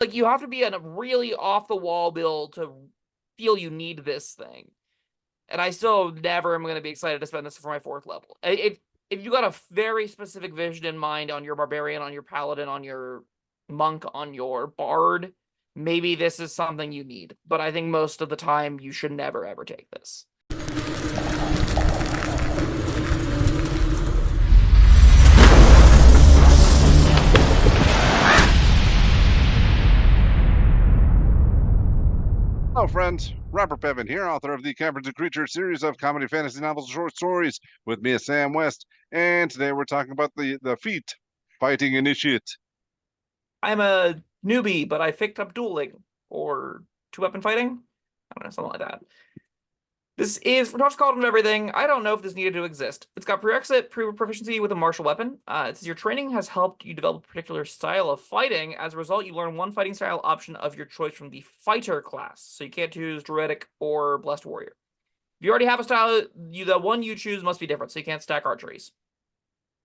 like you have to be in a really off the wall build to feel you need this thing. And I still never am going to be excited to spend this for my 4th level. If you got a very specific vision in mind on your barbarian, on your paladin, on your monk, on your bard, maybe this is something you need. But I think most of the time you should never ever take this. Hello, friends. Robert Bevan here, author of the Caverns Creatures series of comedy, fantasy novels, and short stories. With me is Sam West, and today we're talking about the feat fighting initiate. I'm a newbie, but I picked up dueling or 2-weapon fighting. I don't know, something like that. This is for Touch Called and everything. I don't know if this needed to exist. It's got prerequisite proficiency with a martial weapon. It says your training has helped you develop a particular style of fighting. As a result, you learn one fighting style option of your choice from the fighter class. So you can't choose druidic or blessed warrior. If you already have a style, the one you choose must be different, so you can't stack archeries.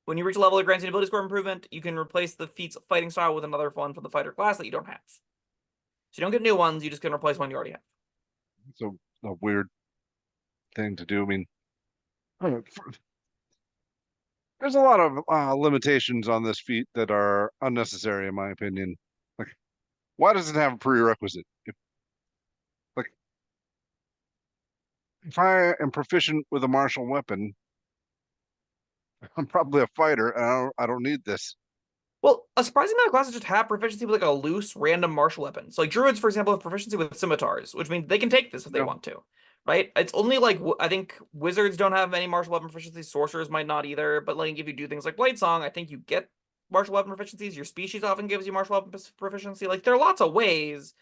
When you reach a level that grants you an ability score improvement, you can replace the feat's fighting style with another one from the fighter class that you don't have. So you don't get new ones, you just can replace one you already have. It's a weird thing to do. I mean, there's a lot of limitations on this feat that are unnecessary, in my opinion. Like, why does it have a prerequisite? Like, if I am proficient with a martial weapon, I'm probably a fighter, and I don't need this. Well, a surprising amount of classes just have proficiency with like a loose, random martial weapon. So like druids, for example, have proficiency with scimitars, which means they can take this if they No, want to, right? It's only like I think wizards don't have any martial weapon proficiency. Sorcerers might not either. But like if you do things like blade song, I think you get martial weapon proficiencies. Your species often gives you martial weapon proficiency. Like there are lots of ways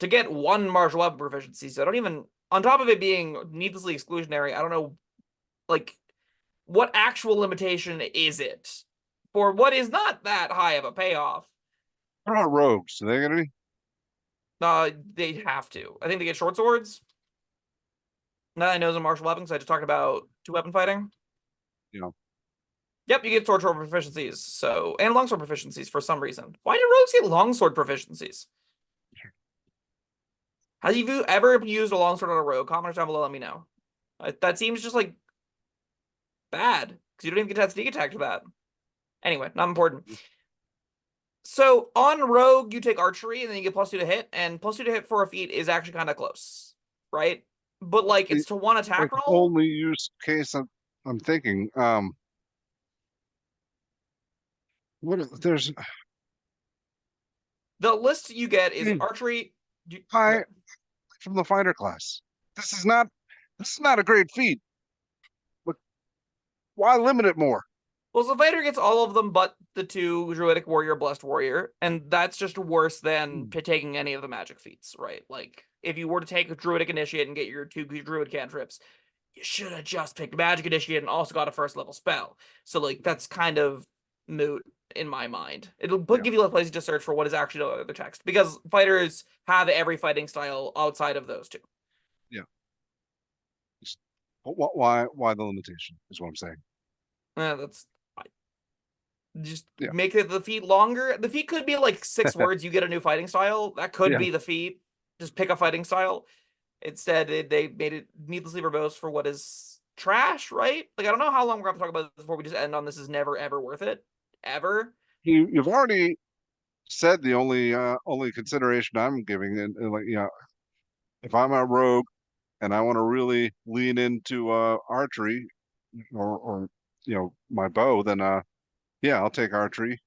to get one martial weapon proficiency. So I don't even, on top of it being needlessly exclusionary, I don't know like what actual limitation is it for what is not that high of a payoff. they're not rogues. Do they get any? They have to. I think they get short swords. Now that I know it's a martial weapon, so I just talked about 2-weapon fighting. You know, Yep, you get sword proficiencies. So and longsword proficiencies for some reason. Why do rogues get longsword proficiencies? Have you ever used a longsword on a rogue? Commenters down below, let me know. That seems just like bad because you don't even get to have sneak attack to that. Anyway, not important. So on rogue, you take archery and then you get +2 to hit, and +2 to hit for a feat is actually kind of close, right? But like the it's to one attack like roll. only use case I'm thinking. There's The list you get is archery. high from the fighter class. This is not this is not a great feat. But why limit it more? Well, so fighter gets all of them but the 2 druidic warrior, blessed warrior, and that's just worse than taking any of the magic feats, right? Like if you were to take a druidic initiate and get your 2 druid cantrips, you should have just picked magic initiate and also got a 1st level spell. So like that's kind of moot in my mind. It'll Yeah, give you a place to search for what is actually the text because fighters have every fighting style outside of those 2. yeah. Why the limitation is what I'm saying. That's just Yeah, make the feat longer. The feat could be like 6 words. You get a new fighting style. That could yeah. be the feat. Just pick a fighting style. Instead, they made it needlessly verbose for what is trash, right? Like I don't know how long we're going to talk about this before we just end on this is never ever worth it, ever. You've already said the only consideration I'm giving, and like if I'm a rogue and I want to really lean into archery or my bow, then yeah, I'll take archery.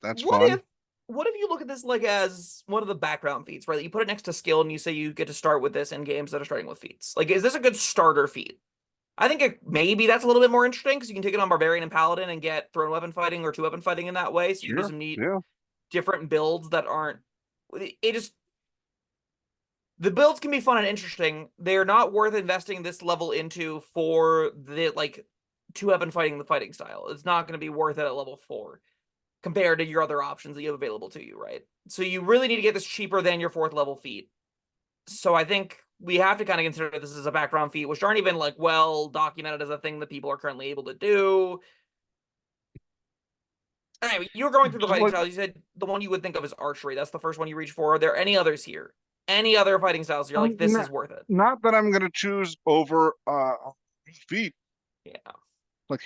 That's What fun. if what if you look at this like as one of the background feats, right? You put it next to skill and you say you get to start with this in games that are starting with feats. Like, is this a good starter feat? I think maybe that's a little bit more interesting because you can take it on Barbarian and Paladin and get thrown weapon fighting or 2-weapon fighting in that way. So you can do Sure. some neat Yeah. different builds that aren't. It just the builds can be fun and interesting. They're not worth investing this level into for the like 2-weapon fighting the fighting style. It's not going to be worth it at level 4 compared to your other options that you have available to you, right? So you really need to get this cheaper than your 4th level feat. So I think we have to kind of consider this as a background feat, which aren't even like well documented as a thing that people are currently able to do. Anyway, you were going through the Just fighting like, styles. You said the one you would think of is archery. That's the first one you reach for. Are there any others here? Any other fighting styles? You're like, this not, is worth it. not that I'm gonna choose over feet. Yeah. Like,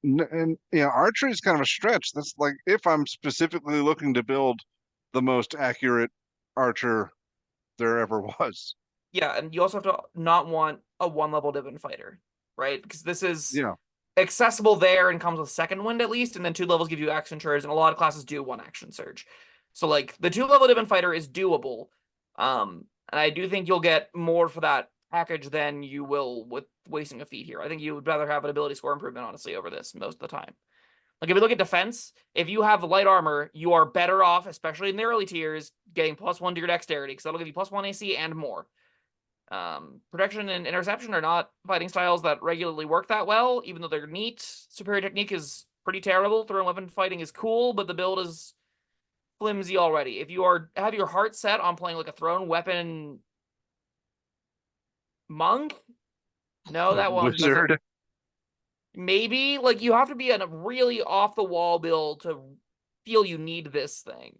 and archery is kind of a stretch. That's like if I'm specifically looking to build the most accurate archer there ever was. Yeah, and you also have to not want a one level Divin fighter, right? Because this is Yeah, accessible there and comes with second wind at least, and then 2 levels give you action surge, and a lot of classes do one action surge. So like the 2 level Divin fighter is doable. And I do think you'll get more for that package than you will with wasting a feat here. I think you would rather have an ability score improvement, honestly, over this most of the time. Like if you look at defense, if you have light armor, you are better off, especially in the early tiers, getting +1 to your dexterity, because that'll give you +1 AC and more. Protection and interception are not fighting styles that regularly work that well, even though they're neat. Superior technique is pretty terrible. Throwing weapon fighting is cool, but the build is flimsy already. If you have your heart set on playing like a thrown weapon monk, no, that one doesn't. wizard. Maybe like you have to be in a really off the wall build to feel you need this thing.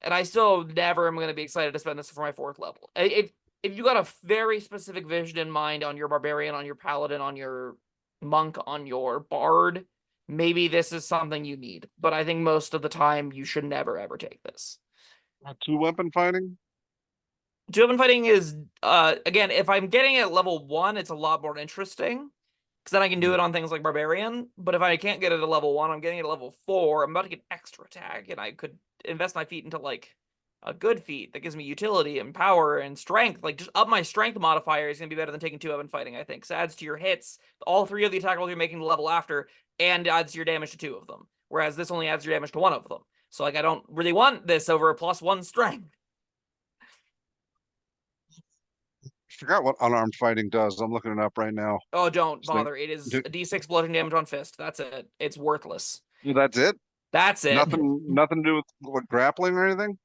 And I still never am going to be excited to spend this for my 4th level. If you got a very specific vision in mind on your barbarian, on your paladin, on your monk, on your bard, maybe this is something you need. But I think most of the time you should never ever take this. Two weapon fighting. 2-weapon fighting is again, if I'm getting it at level 1, it's a lot more interesting. Because then I can do Hmm. it on things like Barbarian. But if I can't get it at level 1, I'm getting it at level 4. I'm about to get extra attack, and I could invest my feat into like a good feat that gives me utility and power and strength. Like just up my strength modifier is gonna be better than taking 2-weapon fighting, I think. So it adds to your hits, all 3 of the attack rolls you're making the level after, and adds your damage to 2 of them. Whereas this only adds your damage to 1 of them. So like I don't really want this over a +1 strength. Forgot what unarmed fighting does. I'm looking it up right now. Oh, don't So, bother. It is a D6 bludgeoning damage on fist. That's it. It's worthless. that's it. That's it. Nothing to do with grappling or anything.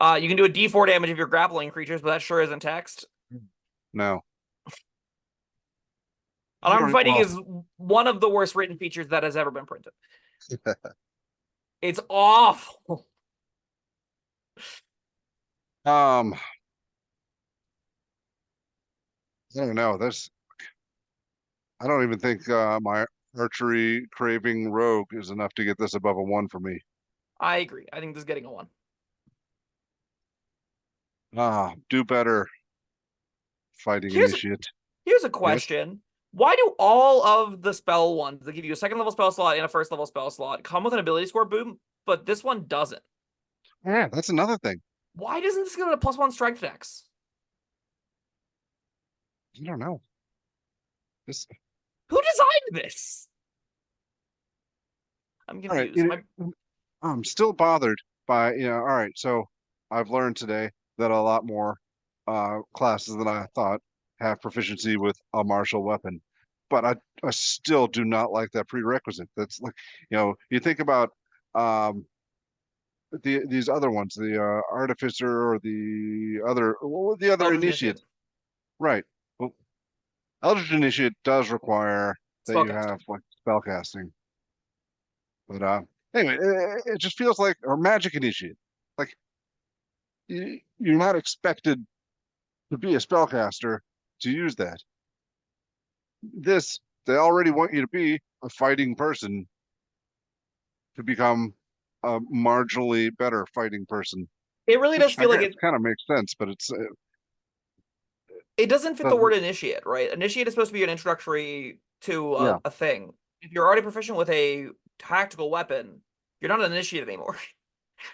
You can do a D4 damage if you're grappling creatures, but that sure isn't text. No. Unarmed fighting Well, is one of the worst written features that has ever been printed. It's awful. I don't know. I don't even think my archery craving rogue is enough to get this above a 1 for me. I agree. I think this is getting a 1. Do better, fighting Here's initiate. here's a Yes. question. Why do all of the spell ones that give you a 2nd level spell slot and a 1st level spell slot come with an ability score boom, but this one doesn't? Yeah, that's another thing. Why doesn't this get a +1 strength dex? I don't know. This Who designed this? I'm all right. confused. I'm still bothered by, all right, so I've learned today that a lot more classes than I thought have proficiency with a martial weapon. But I still do not like that prerequisite. That's like, you think about these other ones, the artificer or the other Eldritch initiate. Initiate. Right. Well, Eldritch Initiate does require that you have Spellcasting. like spell casting. But anyway, it just feels like or magic initiate. Like you're not expected to be a spellcaster to use that. This they already want you to be a fighting person to become a marginally better fighting person, It really does which I feel like guess it kind of makes sense, but it's it doesn't fit the doesn't. word initiate, right? Initiate is supposed to be an introductory to Yeah, a thing. If you're already proficient with a tactical weapon, you're not an initiate anymore.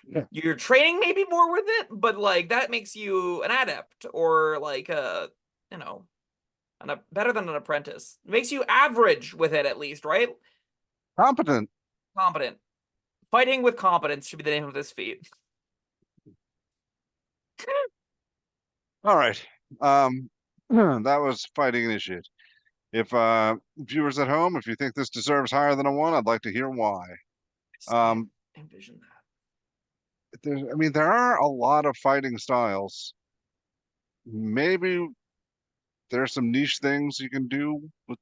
yeah. You're training maybe more with it, but like that makes you an adept or like you know, better than an apprentice. It makes you average with it at least, right? Competent. Competent. Fighting with competence should be the name of this feat. All right. That was fighting initiate. If viewers at home, if you think this deserves higher than a 1, I'd like to hear why. I just can't Um, envision that. I mean, there are a lot of fighting styles. Maybe there's some niche things you can do with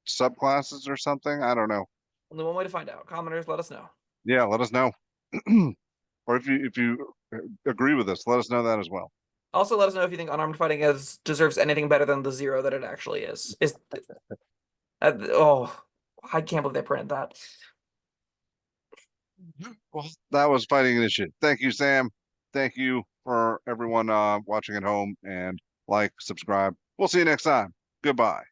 subclasses or something. I don't know. Only one way to find out. Commenters, let us know. Yeah, let us know. Or if you agree with us, let us know that as well. Also, let us know if you think unarmed fighting deserves anything better than the 0 that it actually is. Oh, I can't believe they printed that. Well, that was Fighting Initiative. Thank you, Sam. Thank you for everyone watching at home, and like, subscribe. We'll see you next time. Goodbye.